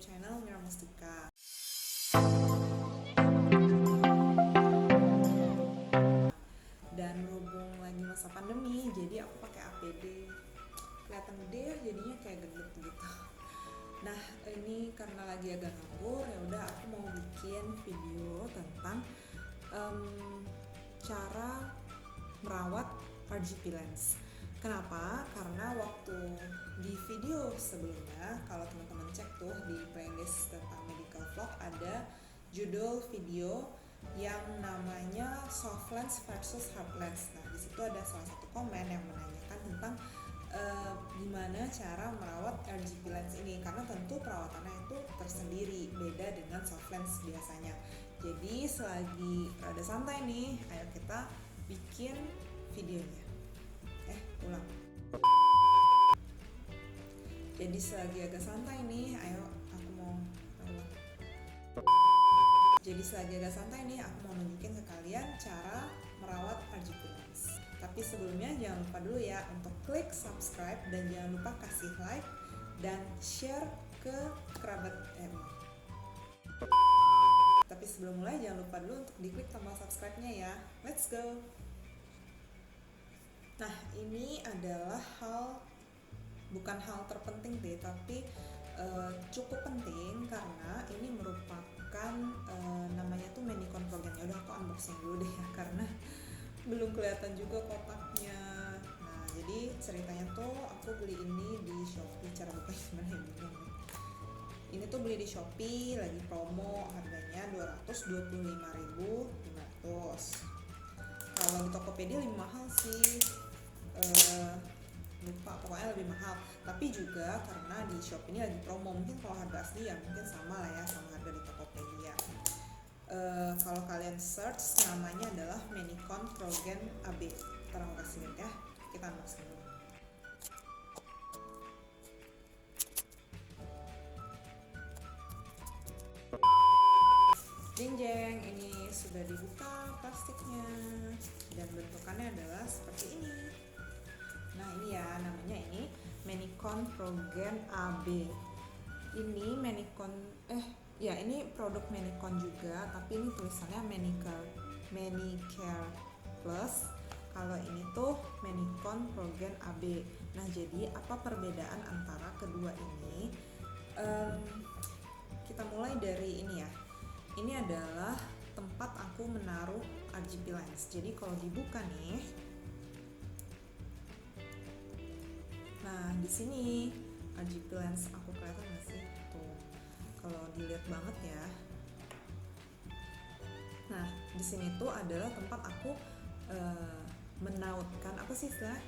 YouTube channel Mira Mustika. Dan berhubung lagi masa pandemi, jadi aku pakai APD. Kelihatan gede ya, jadinya kayak gendut gitu. Nah, ini karena lagi agak nganggur, ya udah aku mau bikin video tentang cara merawat RGB lens. Kenapa? Karena waktu di video sebelumnya, kalau teman-teman cek tuh di playlist tentang medical vlog, ada judul video yang namanya soft lens versus hard lens. Nah, di situ ada salah satu komen yang menanyakan tentang gimana cara merawat RGB lens ini, karena tentu perawatannya itu tersendiri, beda dengan soft lens biasanya. Jadi selagi rada santai nih, ayo kita bikin videonya. Ulang. Jadi selagi agak santai nih, ayo aku mau ulang. Jadi selagi agak santai nih, aku mau nunjukin ke kalian cara merawat RGB lens. Tapi sebelumnya jangan lupa dulu ya untuk klik subscribe dan jangan lupa kasih like dan share ke kerabat Tapi sebelum mulai jangan lupa dulu untuk diklik tombol subscribe-nya ya. Let's go. Nah, ini adalah bukan hal terpenting deh, tapi cukup penting karena ini merupakan namanya tuh Manicon Pro-Gen. Ya udah aku unboxing dulu deh ya, karena belum kelihatan juga kotaknya. Nah, jadi ceritanya tuh aku beli ini di Shopee. Cara bukanya gimana ya, bingung. Ini tuh beli di Shopee, lagi promo, harganya 225.500. Kalau di Tokopedia lebih mahal sih, lupa, pokoknya lebih mahal. Tapi juga karena di Shopee ini lagi promo, mungkin kalau harga asli ya mungkin sama lah ya sama harga di Tokopedia. Kalau kalian search, namanya adalah Manicon Pro-Gen AB. Ntar aku kasih link ya, kita unboxing dulu. Jeng jeng, ini sudah dibuka plastiknya dan bentukannya adalah seperti ini. Nah, ini ya, namanya ini Manicon Pro-Gen AB. Ini Manicon ini produk Manicon juga, tapi ini tulisannya Manicare Plus. Kalau ini tuh Manicon Pro-Gen AB. Nah, jadi apa perbedaan antara kedua ini? Kita mulai dari ini ya. Ini adalah tempat aku menaruh RGB lens. Jadi kalau dibuka nih, nah di sini RGB lens aku kelihatan nggak sih? Tuh, kalau dilihat banget ya. Nah, di sini tuh adalah tempat aku menautkan, apa sih istilah?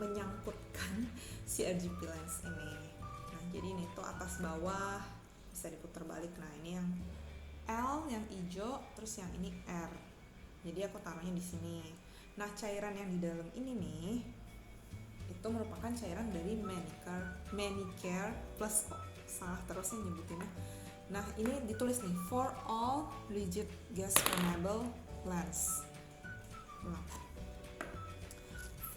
Menyangkutkan si RGB lens ini. Nah, jadi ini tuh atas bawah bisa diputar balik. Nah, ini yang L, yang hijau, terus yang ini R. Jadi aku taruhnya di sini. Nah, cairan yang di dalam ini nih, itu merupakan cairan dari Manicare Plus. Salah terusnya nyebutinnya. Nah, ini ditulis nih, for all rigid gas permeable lens. Nah,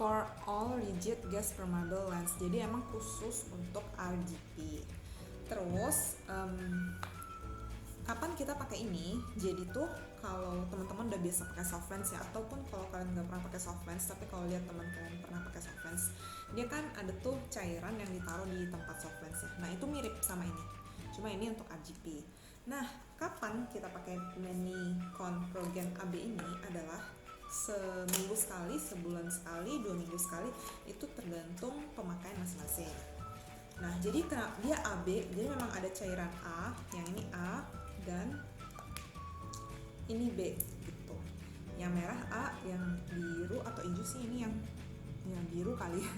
for all rigid gas permeable lens. Jadi emang khusus untuk RGB. Terus kapan kita pakai ini? Jadi tuh kalau teman-teman udah biasa pakai soft lens ya, ataupun kalau kalian nggak pernah pakai soft lens tapi kalau lihat teman kalian pernah pakai soft lens, dia kan ada tuh cairan yang ditaruh di tempat soft lens ya. Nah, itu mirip sama ini, cuma ini untuk RGB. Nah, kapan kita pakai Manicon Pro-Gen AB ini adalah seminggu sekali, sebulan sekali, 2 minggu sekali, itu tergantung pemakaian masing-masing. Nah, jadi dia AB, jadi memang ada cairan A, yang ini A, dan ini B gitu. Yang merah A, yang biru atau hijau sih ini yang biru kali ya.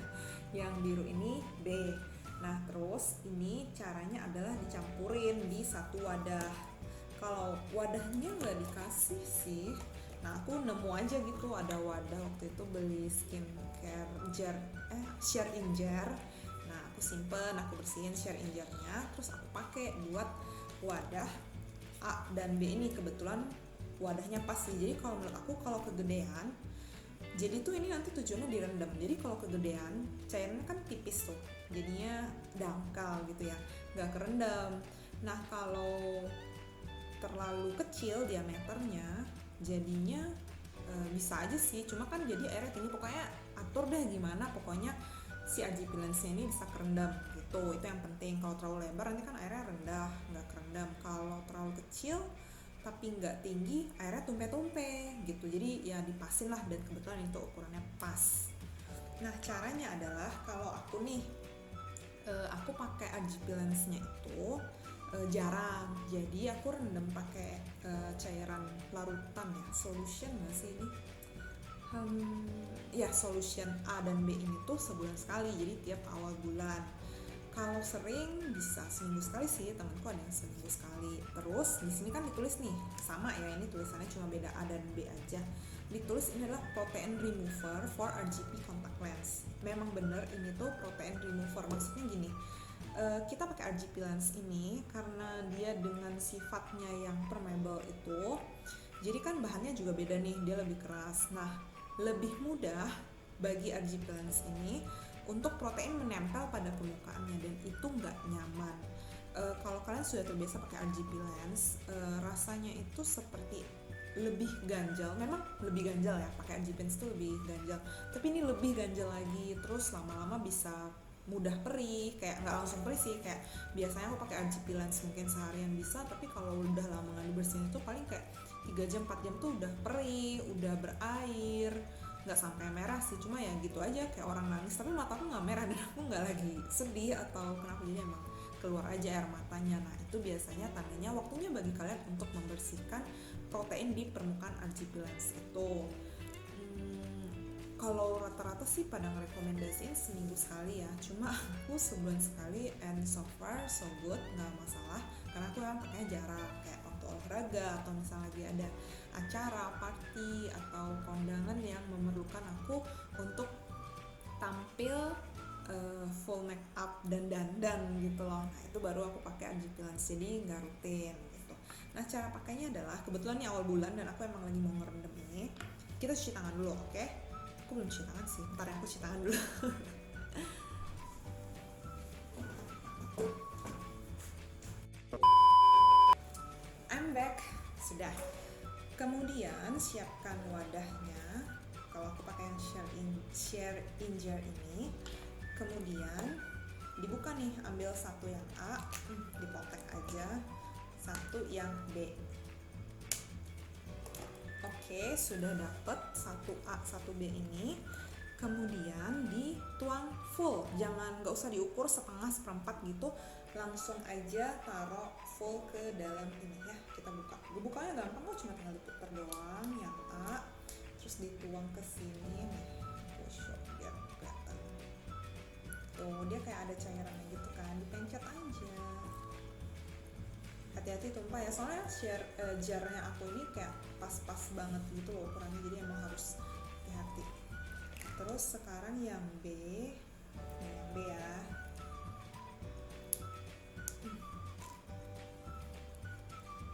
Yang biru ini B. Nah, terus ini caranya adalah dicampurin di satu wadah. Kalau wadahnya nggak dikasih sih, nah aku nemu aja gitu ada wadah, waktu itu beli skincare jar, share in jar. Nah, aku simpen, aku bersihin share in jarnya, terus aku pakai buat wadah A dan B ini. Kebetulan wadahnya pas sih. Jadi kalau menurut aku kalau kegedean Jadi tuh ini nanti tujuannya direndam. Jadi kalau kegedean, cairannya kan tipis tuh, jadinya dangkal gitu ya, nggak kerendam. Nah kalau terlalu kecil diameternya, jadinya bisa aja sih, cuma kan jadi airnya tinggi. Pokoknya atur deh gimana, pokoknya si RGB lensnya ini bisa kerendam gitu, itu yang penting. Kalau terlalu lebar nanti kan airnya rendah, nggak kerendam. Kalau terlalu kecil tapi nggak tinggi, airnya tumpe-tumpe gitu, jadi ya dipasin lah, dan kebetulan itu ukurannya pas. Nah caranya adalah kalau aku nih, aku pakai RGB lensnya itu jarang, jadi aku rendam pakai cairan larutan ya, solution nggak sih ini? Ya solution A dan B ini tuh sebulan sekali, jadi tiap awal bulan. Kalau sering bisa seminggu sekali sih, temanku ada yang seminggu sekali. Terus di sini kan ditulis nih, sama ya, ini tulisannya cuma beda A dan B aja. Ditulis ini adalah protein remover for RGB contact lens. Memang bener ini tuh protein remover, maksudnya gini, kita pakai RGB lens ini karena dia dengan sifatnya yang permeable itu, jadi kan bahannya juga beda nih, dia lebih keras. Nah, lebih mudah bagi RGB lens ini untuk protein menempel pada permukaannya, dan itu nggak nyaman. Kalau kalian sudah terbiasa pakai RGB lens, rasanya itu seperti lebih ganjal. Memang lebih ganjal ya, pakai RGB lens itu lebih ganjal, tapi ini lebih ganjal lagi. Terus lama-lama bisa mudah perih, kayak nggak langsung perih sih, kayak biasanya aku pakai RGB lens mungkin seharian bisa, tapi kalau udah lama nggak dibersihin itu paling kayak 3 jam 4 jam tuh udah perih, udah berair. Nggak sampai merah sih, cuma ya gitu aja kayak orang nangis, tapi mataku nggak merah dan aku nggak lagi sedih atau kenapa, jadi emang keluar aja air matanya. Nah itu biasanya tandanya waktunya bagi kalian untuk membersihkan protein di permukaan RGB lens itu. Kalau rata-rata sih pada ngerekomendasiin seminggu sekali ya, cuma aku sebulan sekali, and so far so good, nggak masalah. Karena aku kan pakainya jarang, kayak waktu olahraga atau misalnya lagi ada acara, party, atau kondangan yang memerlukan aku untuk tampil full make up dan dandan gitu loh. Nah itu baru aku pakai RGB lens, jadi nggak rutin gitu. Nah cara pakainya adalah, kebetulan ini awal bulan dan aku emang lagi mau ngerendam ini, kita cuci tangan dulu, oke? Aku belum cuci tangan sih, ntar aku cuci tangan dulu. I'm back, sudah. Kemudian siapkan wadahnya. Kalau aku pakai yang share in jar ini, kemudian dibuka nih, ambil satu yang A, dipotek aja, satu yang B. Oke, sudah dapet satu A, satu B ini. Kemudian dituang full, nggak usah diukur setengah, seperempat gitu, langsung aja taruh full ke dalam ini ya. Kita buka, bukanya gampang kok, cuma tinggal diputar doang yang A, terus dituang ke sini nih, push up biar kelihatan. Tuh dia kayak ada cairannya gitu kan, dipencet aja. Hati-hati tumpah ya, soalnya jarnya aku ini kayak pas-pas banget gitu loh ukurannya, jadi emang harus hati-hati. Terus sekarang yang B, yang B ya,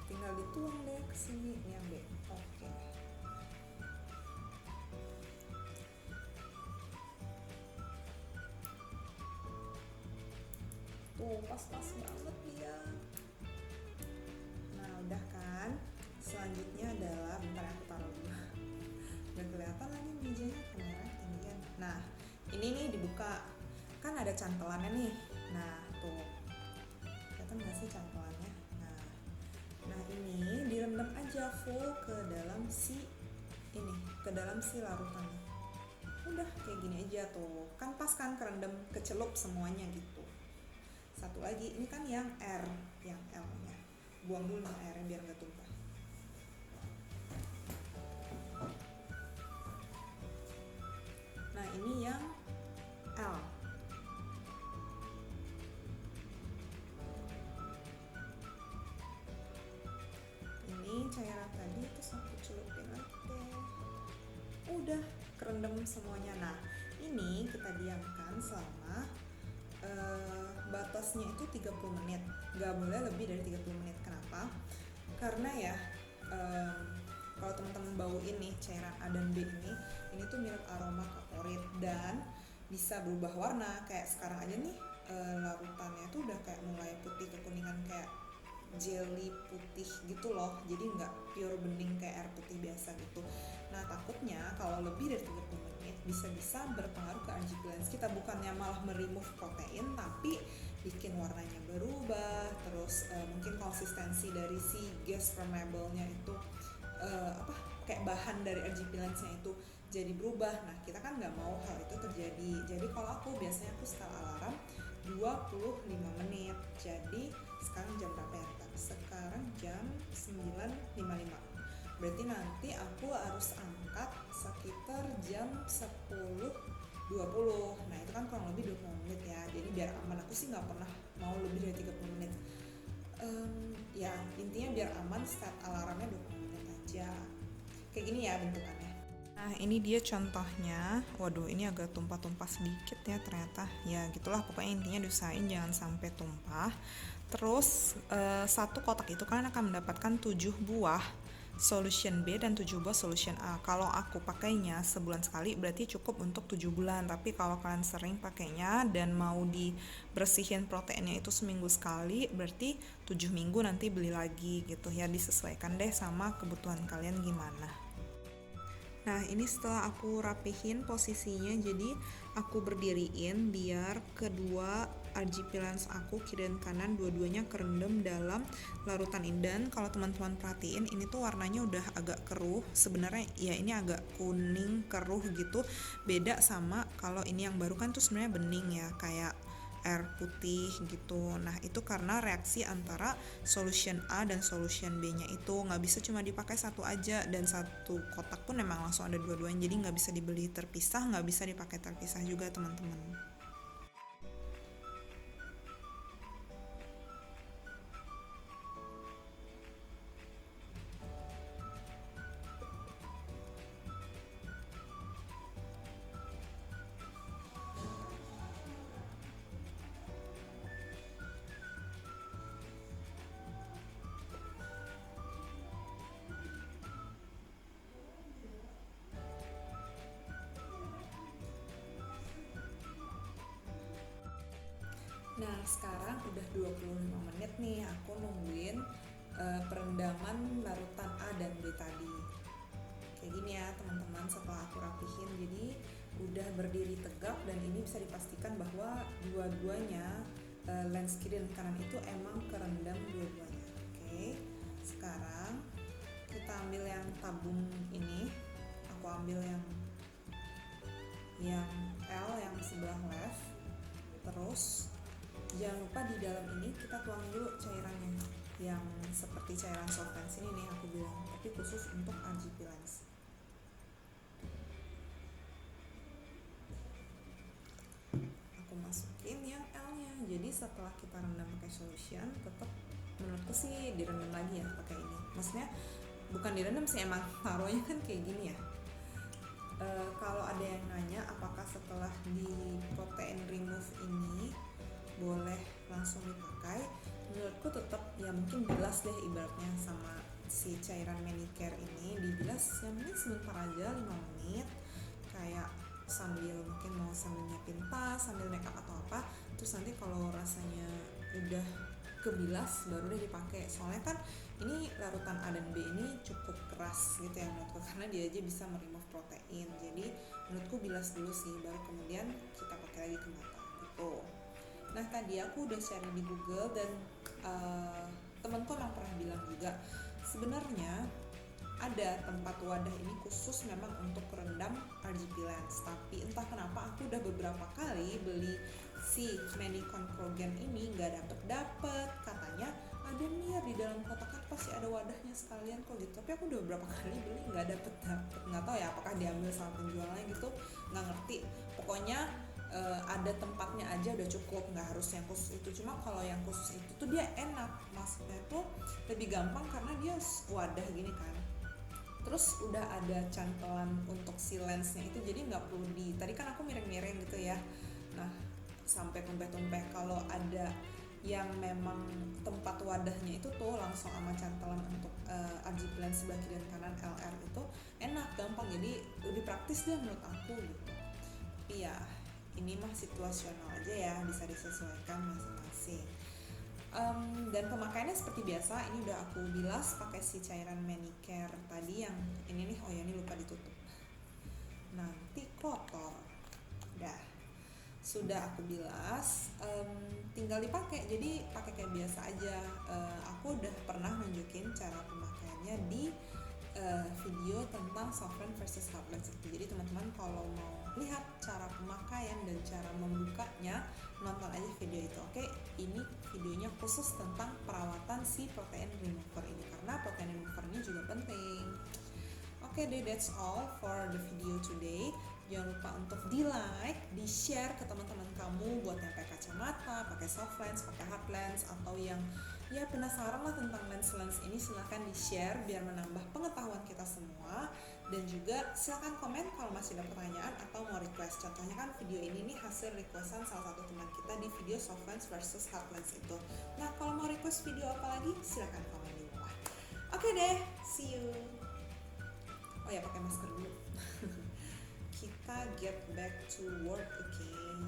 tinggal dituang deh ke sini yang B. Oke. Tuh pas-pas banget dia. Nah udah kan, selanjutnya adalah, bentar aku taruh dulu, udah kelihatan lagi mejanya, kamera tinggian. Nah ini nih dibuka, kan ada cantelannya nih. Nah tuh kelihatan nggak sih cantelannya? Nah ini direndam aja full ke dalam si ini, ke dalam si larutannya. Udah kayak gini aja tuh, kan pas kan, kerendam, kecelup semuanya gitu. Satu lagi, ini kan yang R, yang L nya, buang dulu airnya biar nggak tumpah. Nah ini yang L. Ini cairan tadi terus aku celupin aja. Udah kerendam semuanya. Nah ini kita diamkan selama batasnya itu 30 menit, nggak boleh lebih dari 30 menit. Kenapa? Karena ya kalau teman-teman bauin nih cairan A dan B ini tuh mirip aroma kaporit dan bisa berubah warna. Kayak sekarang aja nih larutannya tuh udah kayak mulai putih kekuningan, kayak jelly putih gitu loh, jadi nggak pure bening kayak air putih biasa gitu. Nah takutnya kalau lebih dari 30 menit bisa-bisa berpengaruh ke RGB lens kita, bukannya malah meremove protein tapi bikin warnanya berubah, terus mungkin konsistensi dari si gas permeable-nya itu kayak bahan dari RGB lensnya itu jadi berubah. Nah kita kan nggak mau hal itu terjadi, jadi kalau aku biasanya aku setel alarm 25 menit. Jadi sekarang jam berapa ya? Sekarang jam 9.55. Berarti nanti aku harus angkat sekitar jam 10.20. Nah itu kan kurang lebih 20 menit ya. Jadi biar aman, aku sih nggak pernah mau lebih dari 30 menit. Ya intinya biar aman start alarmnya 20 menit aja. Kayak gini ya bentukannya. Nah ini dia contohnya. Waduh ini agak tumpah-tumpah sedikit ya ternyata. Ya gitulah, pokoknya intinya diusahain jangan sampai tumpah. Terus satu kotak itu kalian akan mendapatkan 7 buah solution B dan 7 buah solution A. Kalau aku pakainya sebulan sekali berarti cukup untuk 7 bulan. Tapi kalau kalian sering pakainya dan mau dibersihin proteinnya itu seminggu sekali, berarti 7 minggu nanti beli lagi gitu ya. Disesuaikan deh sama kebutuhan kalian gimana. Nah ini setelah aku rapihin posisinya, jadi aku berdiriin biar kedua RGB lens aku kiri dan kanan dua-duanya kerendam dalam larutan ini. Dan kalau teman-teman perhatiin ini tuh warnanya udah agak keruh, sebenarnya ya ini agak kuning keruh gitu, beda sama kalau ini yang baru kan tuh sebenarnya bening ya kayak air putih gitu. Nah itu karena reaksi antara solution A dan solution B nya itu nggak bisa cuma dipakai satu aja, dan satu kotak pun memang langsung ada dua-duanya, jadi nggak bisa dibeli terpisah, nggak bisa dipakai terpisah juga teman-teman. Nah sekarang udah 25 menit nih aku nungguin perendaman larutan A dan B tadi. Kayak gini ya teman-teman setelah aku rapihin, jadi udah berdiri tegak dan ini bisa dipastikan bahwa dua-duanya lens kiri dan kanan itu emang kerendam dua-duanya. Oke, sekarang kita ambil yang tabung ini, aku ambil yang L yang sebelah left. Terus jangan lupa di dalam ini kita tuang dulu cairannya, yang seperti cairan soft lens ini nih aku bilang, tapi khusus untuk RGB lens. Aku masukin yang L-nya. Jadi setelah kita rendam pakai solution, tetap menurutku sih direndam lagi ya pakai ini. Maksudnya bukan direndam sih, emang taruhnya kan kayak gini ya. Kalau ada yang nanya apakah setelah di protein remove ini boleh langsung dipakai, menurutku tetap ya mungkin bilas deh ibaratnya sama si cairan manicare ini, dibilas ya mungkin sebentar aja 5 menit kayak sambil mungkin mau sambil nyiapin tas, sambil makeup atau apa. Terus nanti kalau rasanya udah kebilas baru deh dipakai. Soalnya kan ini larutan A dan B ini cukup keras gitu ya menurutku, karena dia aja bisa meremove protein. Jadi menurutku bilas dulu sih, baru kemudian kita pakai lagi ke mata gitu. Nah tadi aku udah cari di Google dan temanku emang pernah bilang juga sebenarnya ada tempat wadah ini khusus memang untuk kerendam RGB lens, tapi entah kenapa aku udah beberapa kali beli si Manicon Progen ini nggak dapet. Katanya ada nih di dalam kotak kan pasti ada wadahnya sekalian kok gitu, tapi aku udah beberapa kali beli nggak dapet. Nggak tahu ya apakah diambil sama penjualnya gitu, nggak ngerti. Pokoknya ada tempatnya aja udah cukup, nggak harus yang khusus itu. Cuma kalau yang khusus itu tuh dia enak, maksudnya tuh lebih gampang karena dia wadah gini kan, terus udah ada cantelan untuk si lensnya itu, jadi nggak perlu tadi kan aku miring-miring gitu ya, nah sampai tumpeh-tumpeh. Kalau ada yang memang tempat wadahnya itu tuh langsung sama cantelan untuk RGB lens sebelah kiri dan kanan LR itu enak, gampang, jadi lebih praktis deh menurut aku gitu. Tapi ya ini mah situasional aja ya, bisa disesuaikan masing-masing. Dan pemakaiannya seperti biasa, ini udah aku bilas pakai si cairan manicare tadi yang ini nih, oh ya ini lupa ditutup, nanti kotor. Udah, sudah aku bilas, tinggal dipakai, jadi pakai kayak biasa aja. Aku udah pernah nunjukin cara pemakaiannya di video tentang soft lens versus hard lens itu. Jadi teman-teman kalau mau lihat cara pemakaian dan cara membukanya, nonton aja video itu. Oke, ini videonya khusus tentang perawatan si protein remover ini, karena protein remover ini juga penting. Oke deh, that's all for the video today. Jangan lupa untuk di like, di share ke teman-teman kamu buat yang pakai kacamata, pakai soft lens, pakai hard lens, atau yang ya penasaran lah tentang lens-lens ini. Silahkan di share biar menambah pengetahuan kita semua. Dan juga silahkan komen kalau masih ada pertanyaan atau mau request. Contohnya kan video ini nih hasil requestan salah satu teman kita di video soft lens versus hard lens itu. Nah kalau mau request video apa lagi, silahkan komen di bawah. Oke deh, see you. Oh ya, pakai masker dulu. Kita get back to work, okay?